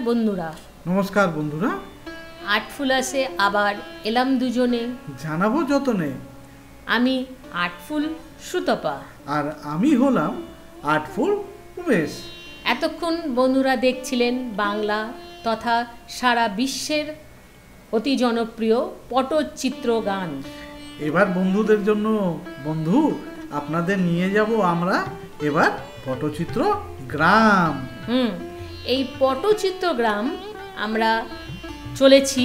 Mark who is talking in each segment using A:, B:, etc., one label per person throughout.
A: বন্ধুরা।
B: নমস্কার বন্ধুরা।
A: আর্টফুল আসে আবার এলাম দুজনে,
B: জানাবো যতনে।
A: আমি আর্টফুল সুতপা
B: আর আমি হলাম আর্টফুল উমেশ।
A: এতক্ষণ বন্ধুরা দেখছিলেন বাংলা তথা সারা বিশ্বের অতি জনপ্রিয় পটচিত্র গান।
B: এবার বন্ধুদের জন্য বন্ধু আপনাদের নিয়ে যাব আমরা এবার পটচিত্র গ্রাম।
A: এই পটচিত্র গ্রাম আমরা চলেছি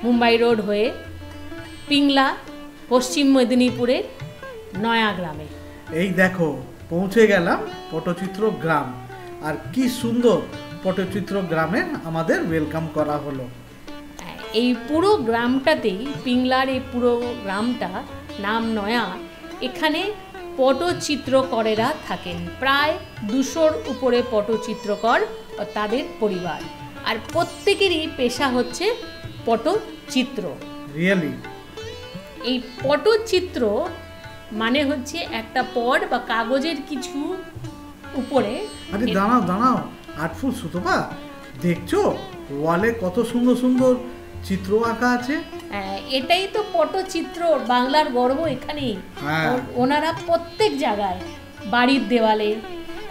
A: মুম্বাই রোড হয়ে পিংলা, পশ্চিম মেদিনীপুরের নয়া গ্রামে।
B: এই দেখো পৌঁছে গেলাম পটচিত্র গ্রাম। আর কি সুন্দর পটচিত্র গ্রামে আমাদের ওয়েলকাম করা হলো।
A: এই পুরো গ্রামটাতেই, পিংলার এই পুরো গ্রামটা নাম নয়া। এখানে পটচিত্রকরেরা থাকেন, প্রায় 200-র উপরে পটচিত্রকর ও তাদের পরিবার। আর প্রত্যেকেরই পেশা হচ্ছে পটচিত্র।
B: রিয়েলি
A: এই পটচিত্র মানে হচ্ছে একটা পট বা কাগজের কিছু উপরে।
B: আরে দাঁড়াও দাঁড়াও, আর্টফুল সুতপা, দেখছো ওয়ালে কত সুন্দর সুন্দর চিত্র আঁকা আছে।
A: এটাই তো পটচিত্র, বাংলার গর্ব এখানেই। ওনারা প্রত্যেক জায়গায়, বাড়ির দেওয়ালে,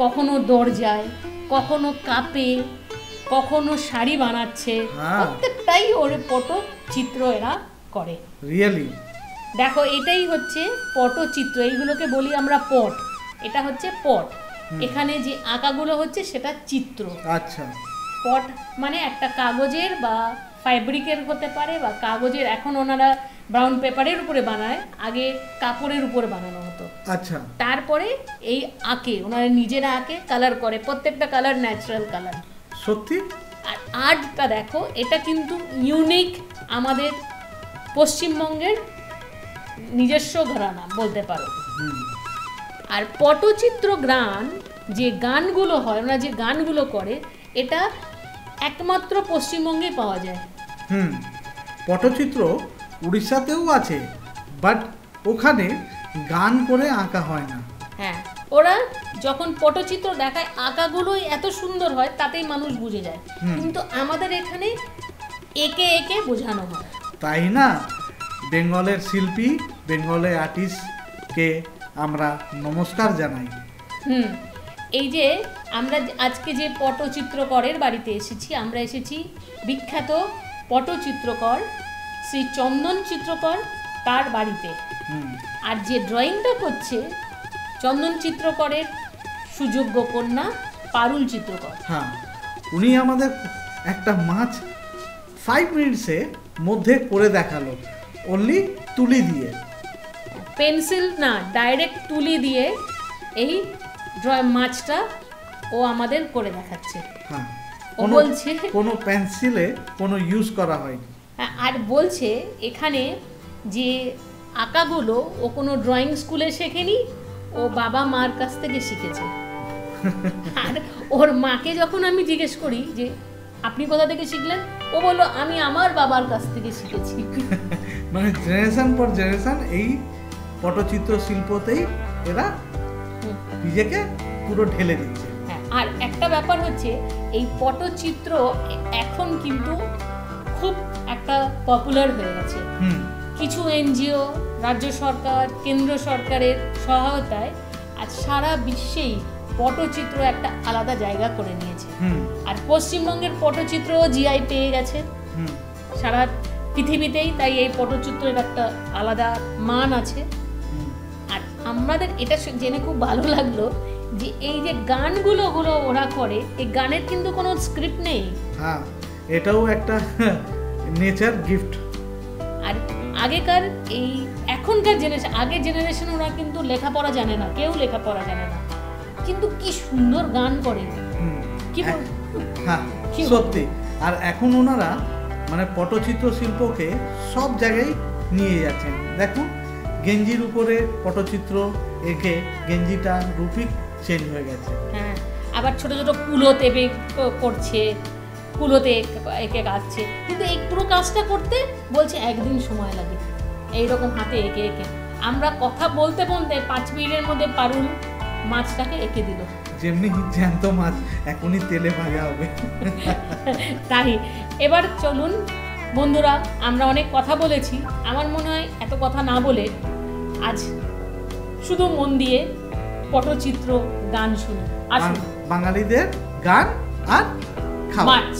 A: কখনো দরজায়, কখনো কাপে, কখনো শাড়ি বানাচ্ছে, প্রত্যেকটাই ওর পটচিত্র এরা করে।
B: রিয়েলি
A: দেখো এটাই হচ্ছে পটচিত্র। এইগুলোকে বলি আমরা পট। এটা হচ্ছে পট। এখানে যে আঁকাগুলো হচ্ছে সেটা চিত্র।
B: আচ্ছা,
A: পট মানে একটা কাগজের বা ফ্যাব্রিকের হতে পারে, বা কাগজের, এখন ওনারা ব্রাউন পেপারের উপরে বানায়, আগে কাপড়ের উপরে বানানো হতো।
B: আচ্ছা,
A: তারপরে এই আঁকে, ওনারা নিজেরা আঁকে, কালার করে, প্রত্যেকটা কালার ন্যাচারাল কালার।
B: সত্যি।
A: আর আর্টটা দেখো, এটা কিন্তু ইউনিক, আমাদের পশ্চিমবঙ্গের নিজস্ব ঘরানা বলতে পারো। আর পটচিত্র গান, যে গানগুলো হয়, ওনারা যে গানগুলো করে, এটা একমাত্র পশ্চিমবঙ্গে পাওয়া যায়।
B: পটচিত্র উড়িষ্যাতেও আছে, বাট ওখানে গান করে আঁকা হয় না।
A: হ্যাঁ, ওরা যখন পটচিত্র দেখায় আঁকাগুলোই এত সুন্দর হয়, তাতেই মানুষ বুঝে যায়। কিন্তু আমাদের এখানে একে একে বোঝানো হয়,
B: তাই না? বেঙ্গলের শিল্পী, বেঙ্গলের আর্টিস্টকে আমরা নমস্কার জানাই।
A: এই যে আমরা আজকে যে পটচিত্রকরের বাড়িতে এসেছি, আমরা এসেছি বিখ্যাত পটচিত্রকর শ্রী চন্দন চিত্রকর তার বাড়িতে। আর যে ড্রয়িংটা করছে চন্দন চিত্রকরের সুযোগ্য কন্যা পারুল চিত্রকর।
B: হ্যাঁ, উনি আমাদের একটা মাছ 5 মিনিটসের মধ্যে করে দেখালো, অনলি তুলি দিয়ে,
A: পেন্সিল না, ডাইরেক্ট তুলি দিয়ে এই মাছটা ও আমাদের করে দেখাচ্ছে।
B: হ্যাঁ,
A: ও বলছে
B: কোনো পেন্সিলে কোনো ইউজ করা হয়নি।
A: আর বলছে এখানে যে আঁকাগুলো ও কোনো ড্রয়িং স্কুলে শেখেনি, ও বাবা মার কাছ থেকে শিখেছে। আর ওর মাকে যখন আমি জিজ্ঞেস করি যে আপনি কোথা থেকে শিখলেন, ও বললো আমি আমার বাবার কাছ থেকে শিখেছি।
B: মানে জেনারেশন পর জেনারেশন এই পটচিত্র শিল্পতেই এরা নিজেকে পুরো ঢেলে দিচ্ছে।
A: আর একটা ব্যাপার হচ্ছে, এই পটচিত্র এখন কিন্তু খুব একটা পপুলার হয়ে গেছে। কিছু এনজিও, রাজ্য সরকার, কেন্দ্র সরকারের সহায়তায় আজ সারা বিশ্বেই পটচিত্র একটা আলাদা জায়গা করে নিয়েছে। আর পশ্চিমবঙ্গের পটচিত্র জিআই পেয়ে গেছে সারা পৃথিবীতেই, তাই এই পটচিত্রের একটা আলাদা মান আছে। আর আমাদের এটা জেনে খুব ভালো লাগলো যে এই যে গানগুলো ওরা করে, এই গানের কিন্তু কোনো স্ক্রিপ্ট নেই।
B: হ্যাঁ, এটাও একটা নেচার গিফট।
A: আর আগেকার এই এখনকার জেনারেশন, আগের জেনারেশন ওরা কিন্তু লেখাপড়া জানে না, কেউ লেখাপড়া জানে না, কিন্তু কি সুন্দর গান করে। কি
B: হ্যাঁ, সত্যি। আর এখন ওনারা মানে পটচিত্র শিল্পকে সব জায়গায় নিয়ে যাচ্ছেন। দেখুন, গেঞ্জির উপরে পটচিত্র এঁকে গেঞ্জিটা রূপই চেঞ্জ হয়ে গেছে।
A: হ্যাঁ, আবার ছোট ছোট কুলোতে করছে, কুলোতে এঁকে কাটছে, কিন্তু এই পুরো কাজটা করতে বলছে একদিন সময় লাগে, এইরকম হাতে এঁকে এঁকে। আমরা কথা বলতে বলতে 5 মিনিটের মধ্যে পারুল মাছটাকে এঁকে দিল।
B: যেমনি জ্যান্ত মাছ এখনই তেলে ভাজা হবে।
A: তাই এবার চলুন বন্ধুরা, আমরা অনেক কথা বলেছি, আমার মনে হয় এত কথা না বলে আজ শুধু মন দিয়ে পটচিত্র গান শুনি। আসুন,
B: বাঙালিদের গান আর খাওয়া।
A: মাছ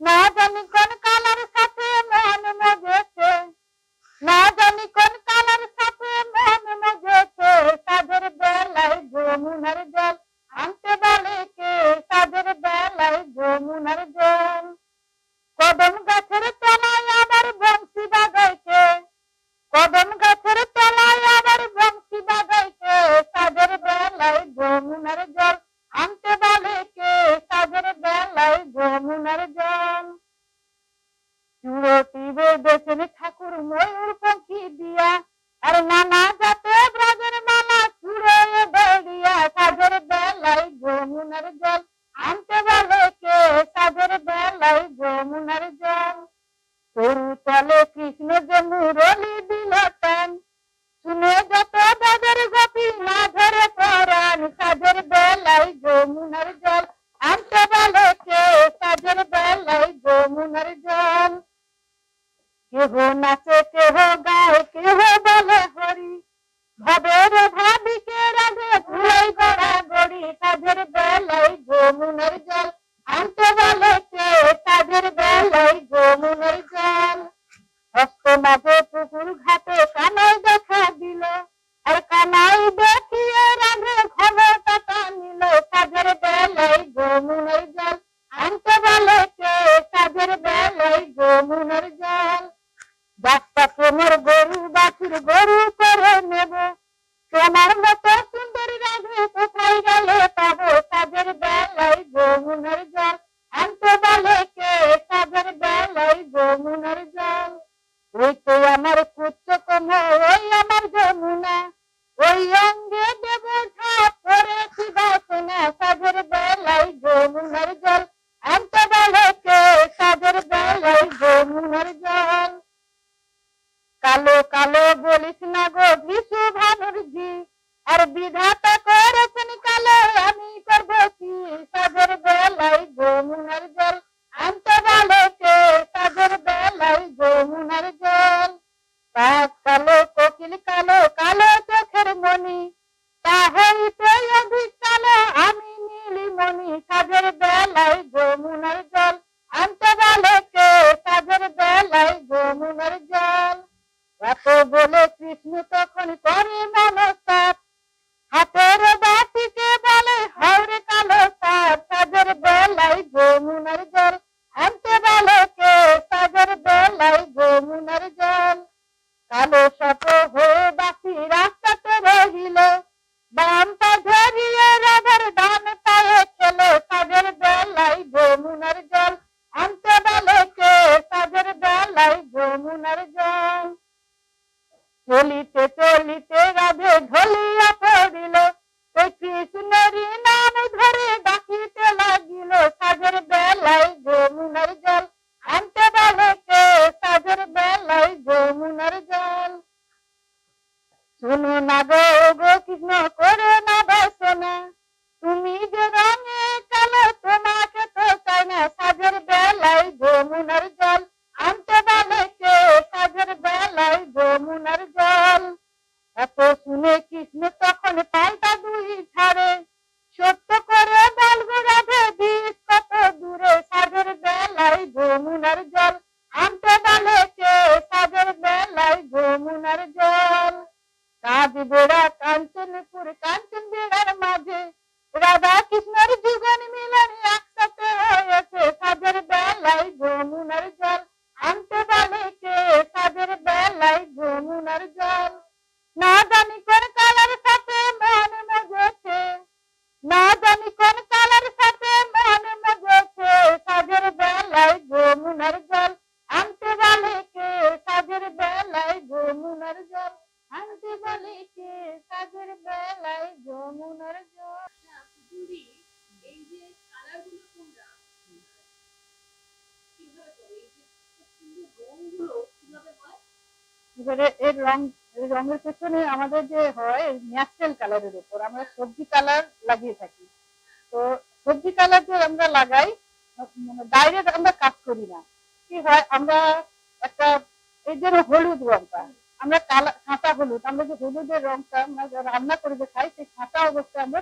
C: না জানি কোন কালার সাথে মন মজেছে, না জানি কোন কালার সাথে মন মজেছে, সাধের বেলায় যমুনার জল আনতে বলে কে, সাধের বেলায় যমুনার জল। কদম গাছের তলায় আবার বংশী বাজাইছে, কদম গাছের তলায় আবার বংশী বাজাইছে, সাধের বেলায় যমুনার জল আনতে বলে কে, সাধের বেলায় যমুনার জল। চুড়োটি বেঁধেছেন ঠাকুর ময়ূর পঙ্খী দিয়া, আর নানা জাতে ব্রাজের মালা চুড়ে বেড়িয়া, সাধের বেলায় যমুনার জল আনতে বলে কে, সাধের বেলায় যমুনার জল। সরু তলে কৃষ্ণ যে মুরলি দিল টান, শুনে যত ব্রাজের গোপী না ধরে পরাণ, সাধের বেলায় যমুনার জল আনতে বলে কে, সাধের বেলায় যমুনার জল। কেহ নাচে কেহ গায় কেহ বলে হরি, ভাবের ভাবিকে রাধে ভুলাই গড়া গড়ি, সাধের বেলায় যমুনার জল আনতে বলে কে, সাধের বেলায় যমুনার জল। হস্ত মাঝে পুকুর ঘাটে কানাই দেখা দিল, আর কানাই দেখিয়ে রাধে ক্ষমতা নিল, সাধের বেলায় যমুনার জল আনতে বলে কে, সাধের বেলায় যমুনার জল। বাচ্চা প্রেমের গরু বাছুর গরু করে নেব, তোমার মতো সুন্দরী রাধে কোথায় গেলে পাবো, সাধের বেলায় যমুনার জল আনতে বলে কে, সাধের বেলায় যমুনার জল। ওই তো আমার কুচ্চ কোমর, ওই আমার যমুনা, ওই অঙ্গে দেব ঝাঁপ করেছি বাসনা, সাধের বেলায় যমুনার জল আনতে বলে কে, সাধের বেলায় যমুনার জল। কালো কালো বলিস না গো বিশু ভানুরজি, আর বিধাতা করেছেন কালো আমি করবো কি, সাধের বেলায় যমুনার জল আনতে বলে কে, সাধের বেলায় যমুনার জল। কাক কালো কোকিল কালো, কালো চোখের মণি, তা হইতে অধিক কালো আমি নীলিমণি, সাধের বেলায় যমুনার জল আনতে বলে কে, সাধের বেলায় যমুনার জল। এত বলে কৃষ্ণ তখন করে নমস্কার, হাতের বাটিকে বলে হাওড়ে কালো সাপ, সাধের বেলায় যমুনার জল আনতে বলে কে, সাধের বেলায় যমুনার জল। কালো সাপ হয়ে বাসি রাস্তাতে রহিল, বাম পা ধরিয়ে রাধার ডান পায়ে খেলো, সাধের বেলায় যমুনার জল আনতে বলে কে, সাধের বেলায় যমুনার জল। চলিতে চলিতে রাধে ঢলিয়া পড়িল, ওই কৃষ্ণেরই নাম ধরে ডাকিতে লাগিল, সাধের বেলায় যমুনার জল আনতে বলে কে, সাধের বেলায় যমুনার জল। শুনো না গো গো কৃষ্ণ করে না বাসনা, তুমি যে রঙে কালো তোমাকে তো চাই না, সাধের বেলায় যমুনার জল আনতে বলে কে, সাধের বেলায় যমুনার জল। এত শুনে কৃষ্ণ তখন পাল্টা দুই ছাড়ে, সত্য করে বলবো রাধে দিস কত দূরে, সাধের বেলায় যমুনার জল আনতে বলে কে, সাধের বেলায় যমুনার জল। কাজ বেড়া কাঞ্চনপুর কাঞ্চন বেড়ার মাঝে, রাধা কৃষ্ণের জীবন মিলন একসাথে হয়েছে, সাধের বেলায় যমুনার জল আনতে বলে কে, সাধের বেলায় যমুনার জল। না জানি কোন কালার সাথে মন মজেছে, না জানি কোন কালার সাথে মন মজেছে, সাধের বেলায় যমুনার জল আনতে বলে কে, সাধের বেলায় যমুনার জল আনতে বলে কে, সাধের বেলায় যমুনার জল।
A: এই যে কালারগুলো তোমরা কিভাবে করো, এই যে সুন্দর রংগুলো কিভাবে হয়?
C: এর রং এই রঙের পেছনে আমাদের যে হয় ন্যাচারাল কালারের উপর আমরা সবজি কালার লাগিয়ে থাকি। তো সবজি কালার যে আমরা লাগাই মানে ডাইরেক্ট আমরা কাজ করি না। কি হয় আমরা একটা এই যে হলুদ রংটা আমরা কাঁচা হলুদ, আমরা যে হলুদের রংটা আমরা রান্না করে যে খাই সেই কাঁচা অবস্থায় আমরা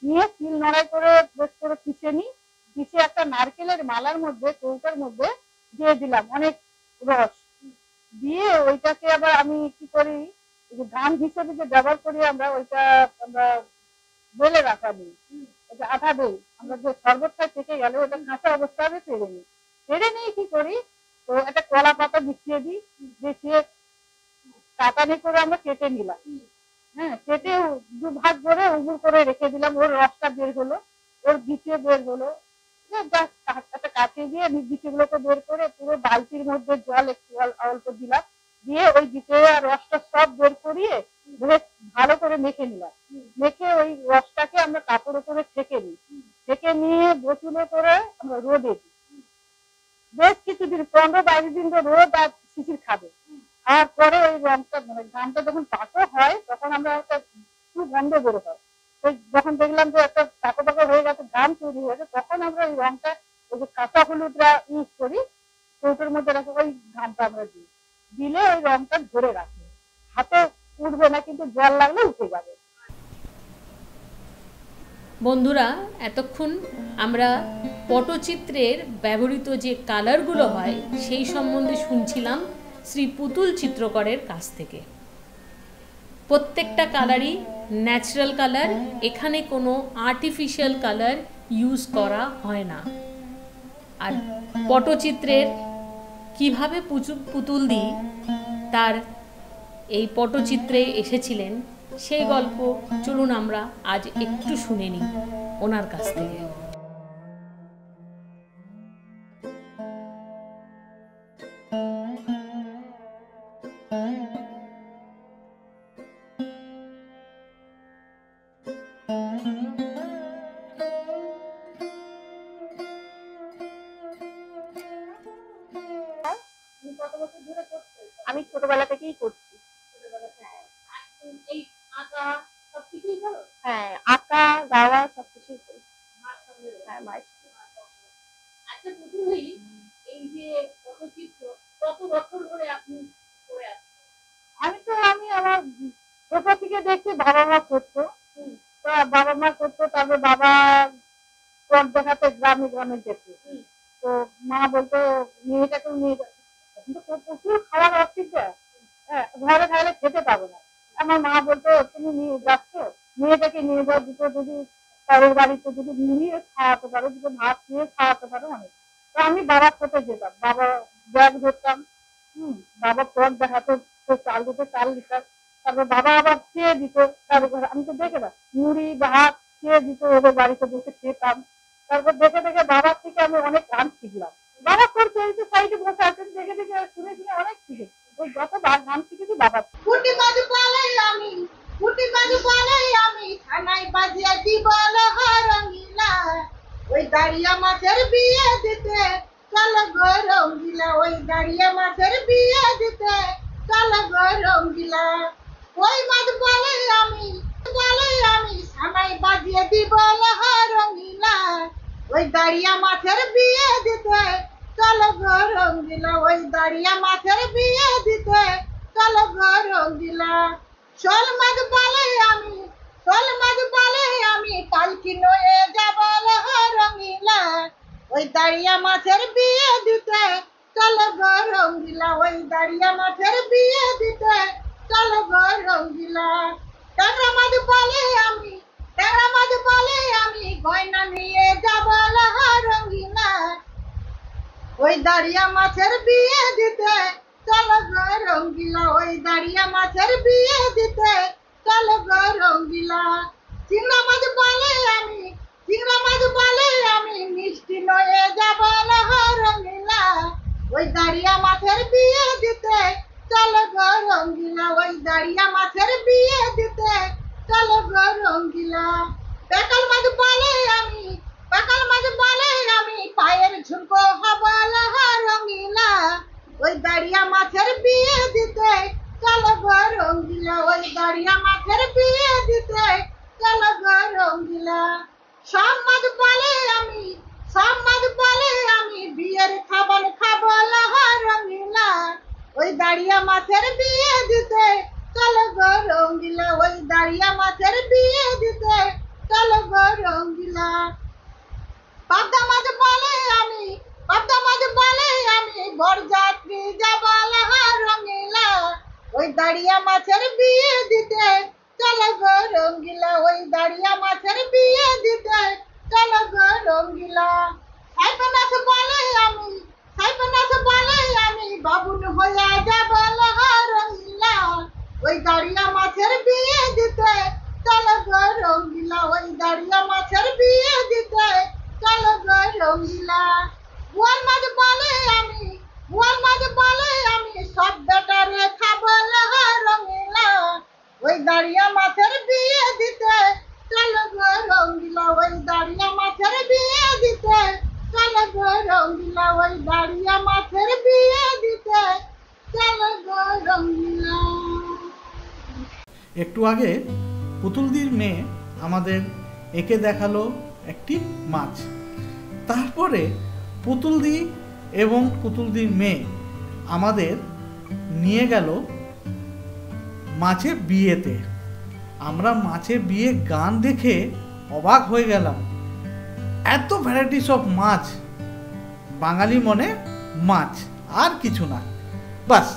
C: নিয়ে শিল নড়াই করে বেশ করে পিষে নিই। পিষে একটা নারকেলের মালার মধ্যে কৌটার মধ্যে দিয়ে দিলাম অনেক রস দিয়ে, ওইটাকে আবার আমি কি করি গান হিসেবে যে ব্যবহার করি আমরা ওইটা আমরা বেলে রাখা নিই, ওটা আঠা দিই আমরা যে শরবতটা থেকে গেলে ওটা কাঁচা অবস্থায় ফেলে নিয়ে কি করি তো একটা কলা পাতা বিছিয়ে দিই, বিছিয়ে কাটানি করে আমরা কেটে নিলাম। হ্যাঁ, কেটে দুভাগ করে উগুর করে রেখে দিলাম, ওর রসটা বের হলো, ওর বিচে বের হলো, একটা কাঠে দিয়ে বিচিগুলোকে বের করে পুরো বালতির মধ্যে জল একটু অল্প দিলাম, দিয়ে ওই বিচে রসটা সব বের করিয়ে ভালো করে মেখে নিলাম। মেখে ওই রসটাকে আমরা কাপড় উপরে ছেঁকে নিই, ছেঁকে নিয়ে বোতলে করে আমরা রোদে দিই। বেশ কিছুদিন 15-22 দিন তো রোদ আর শিশির খাবে। আর পরে ওই রংটা মানে ঘামটা যখন পাকো হয় তখন আমরা একটা গন্ধ বের হয়, যখন দেখলাম যে একটা পাকো পাকো হয়ে গেছে, ঘাম তৈরি হয়ে গেছে, তখন আমরা ওই রংটা ওই যে কাঁচা হলুদটা ইউজ করি, কৌটোর মধ্যে রাখে ওই ঘামটা আমরা দিই, দিলে ওই রংটা ধরে রাখে, হাতে উঠবে না কিন্তু জল লাগলে উঠে যাবে।
A: বন্ধুরা, এতক্ষণ আমরা পটচিত্রের ব্যবহৃত যে কালারগুলো হয় সেই সম্বন্ধে শুনছিলাম শ্রী পুতুল চিত্রকরের কাছ থেকে। প্রত্যেকটা কালারই ন্যাচারাল কালার, এখানে কোনো আর্টিফিশিয়াল কালার ইউজ করা হয় না। আর পটচিত্রের কিভাবে পুতুল দিই তার এই পটচিত্রে এসেছিলেন সেই গল্প চলুন আমরা আজ একটু শুনে নিই ওনার কাছ থেকে।
C: আমি ছোটবেলা থেকেই করছি। হ্যাঁ, আঁকা গাওয়া সবকিছুই করি। হ্যাঁ, মায়ের সাথে।
A: আচ্ছা পুতুলি, এই যে পটচিত্র কত বছর ধরে আপনি করে আসছেন?
C: আমি আমার ছোট থেকে দেখছি বাবা মা করতো, তারপর বাবা পথ দেখাতে গ্রামে গ্রামে যেত, তো মা বলতো মেয়েটাকেও নিয়ে যাবে, কিন্তু প্রচুর খাওয়ার অসুবিধা, ঘরে খাইলে খেতে পাবো না। আমার মা বলতো তুমি নিয়ে যাচ্ছ, মেয়েটাকে নিয়ে যাও, দুটো যদি পরের বাড়িতে যদি নিয়ে খাওয়াতে পারো, দুটো ভাত নিয়ে খাওয়াতে পারো অনেক। তো আমি বাবার সাথে যেতাম, বাবা ব্যাগ ধরতাম, বাবা পথ দেখাতো, চাল দিতে চাল দিতাম, তারপর বাবা আবার খেয়ে দিত, তারপর আমি তো দেখে না মুড়ি ভাত খেয়ে দিত, ওদের বাড়িতে বসে খেতাম। তারপর দেখে দেখে বাবার থেকে আমি অনেক গান শিখলাম। বাবা করছে এই যে সাইডে বসে আছেন, দেখে দেখে শুনে শুনে অনেক শিখেছি, ওই যত গান শিখেছি বাবা।
D: ফুটি বাজু পালাই আমি থানায় বাজিয়া দিব রঙিলা, ওই দাঁড়িয়া মাছের বিয়ে দিতে চল গো রঙিলা, ওই দাঁড়িয়া মাছের বিয়ে দিতে চল গো রঙিলা, ওই বাজু পালাই আমি থানায় বাজিয়া দিব রঙিলা, ওই দাঁড়িয়া মাছের বিয়ে দিতে চল গো রঙিলা, ওই দাঁড়িয়া মাছের বিয়ে দিতে চল গো রঙিলা, শোল মাছ পালে আমি পালকি নয়ে যাব রঙিলা, ওই দাঁড়িয়া মাছের বিয়ে দিতে চল গো রঙিলা, ওই দাঁড়িয়া মাছের বিয়ে দিতে চল গো রঙিলা, ট্যাংরা মাছ পালে আমি গয়না নিয়ে যাব রঙিলা, ওই দাঁড়িয়া মাছের বিয়ে দিতে চল গো রঙিলা, ওই দাঁড়িয়া মাছের বিয়ে দিতে চল গো রঙিলা, চিংড়া মাছ পালে আমি মিষ্টি নয়ে যাব রঙিলা, ওই দাঁড়িয়া মাছের বিয়ে দিতে চল গো রঙিলা, ওই দাঁড়িয়া মাছের বিয়ে দিতে চল গো রঙিলা, পেকাল মাছ পালে আমি পায়ের ঝুমকো হব রঙিলা, ওই দাঁড়িয়া মাছের বিয়ে দিতে চল গো দাঁড়িয়া মাছের বিয়ে দিতে চলো গো রঙ্গিলা, ওই দাঁড়িয়া মাছের বিয়ে দিতে চলো গো রঙ্গিলা। পাবদা মাছ বলে আমি, পাবদা মাছ বলে আমি বরযাত্রী যাবালা রঙ্গিলা, ওই দাঁড়িয়া মাছের বিয়ে দিতে চলো গো রঙ্গিলা, ওই দাঁড়িয়া মাছের বিয়ে দিতে চলো গো রঙ্গিলা। সাইপনাস বলে আমি, সাইপনাস বলে আমি বাবুন হইয়া যাবালা রঙ্গিলা, ওই দাঁড়িয়া মাছের বিয়ে দিতে চলো গো রঙ্গিলা, ওই দাঁড়িয়া মাছের বিয়ে দিতে চলো গো রঙ্গিলা। বোয়াল মাছ বলে আমি, বোয়াল মাছ বলে আমি সব বেটারে খাবলা রঙ্গিলা, ওই দাঁড়িয়া মাছের বিয়ে দিতে চলো গো রঙ্গিলা, ওই দাঁড়িয়া মাছের বিয়ে দিতে চলো গো রঙ্গিলা, ওই দাঁড়িয়া মাছের বিয়ে দিতে চলো গো রঙ্গিলা।
B: একটু আগে পুতুলদির মেয়ে আমাদের এঁকে দেখালো একটি মাছ, তারপরে পুতুলদি এবং পুতুলদির মেয়ে আমাদের নিয়ে গেল মাছের বিয়েতে। আমরা মাছের বিয়ে গান দেখে অবাক হয়ে গেলাম, এত ভ্যারাইটিস অফ মাছ, বাঙালি মনে মাছ আর কিছু না। বাস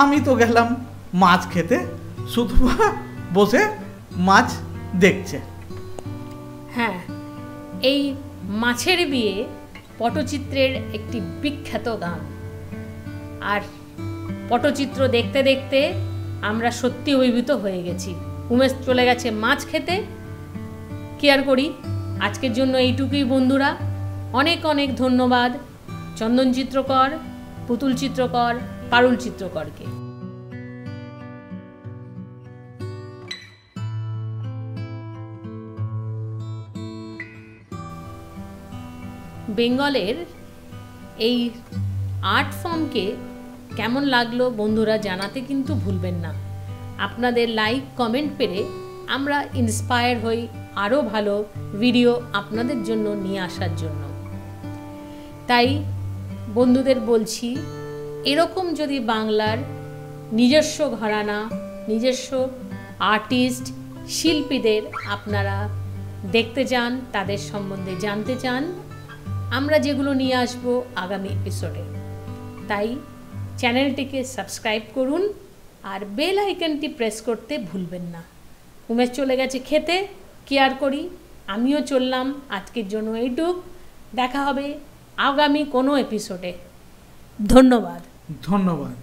B: আমি তো গেলাম মাছ খেতে, শুধু বসে মাছ দেখছে।
A: হ্যাঁ, এই মাছের বিয়ে পটচিত্রের একটি বিখ্যাত গান। আর পটচিত্র দেখতে দেখতে আমরা সত্যি অভিভূত হয়ে গেছি। উমেশ চলে গেছে মাছ খেতে, কি আর করি। আজকের জন্য এইটুকুই বন্ধুরা। অনেক অনেক ধন্যবাদ চন্দন চিত্রকর, পুতুল চিত্রকর, পারুল চিত্রকরকে। বেঙ্গলের এই আর্ট ফর্মকে কেমন লাগলো বন্ধুরা জানাতে কিন্তু ভুলবেন না। আপনাদের লাইক কমেন্ট পেলে আমরা ইন্সপায়ার হই আরও ভালো ভিডিও আপনাদের জন্য নিয়ে আসার জন্য। তাই বন্ধুদের বলছি, এরকম যদি বাংলার নিজস্ব ঘরানা, নিজস্ব আর্টিস্ট, শিল্পীদের আপনারা দেখতে চান, তাদের সম্বন্ধে জানতে চান, আমরা যেগুলো নিয়ে আসবো আগামী এপিসোডে, তাই চ্যানেলটিকে সাবস্ক্রাইব করুন আর বেল আইকনটি প্রেস করতে ভুলবেন না। উমেশ চলে গেছে খেতে, কি আর করি, আমিও চললাম। আজকের জন্য এইটুক, দেখা হবে আগামী কোনো এপিসোডে। ধন্যবাদ।
B: ধন্যবাদ।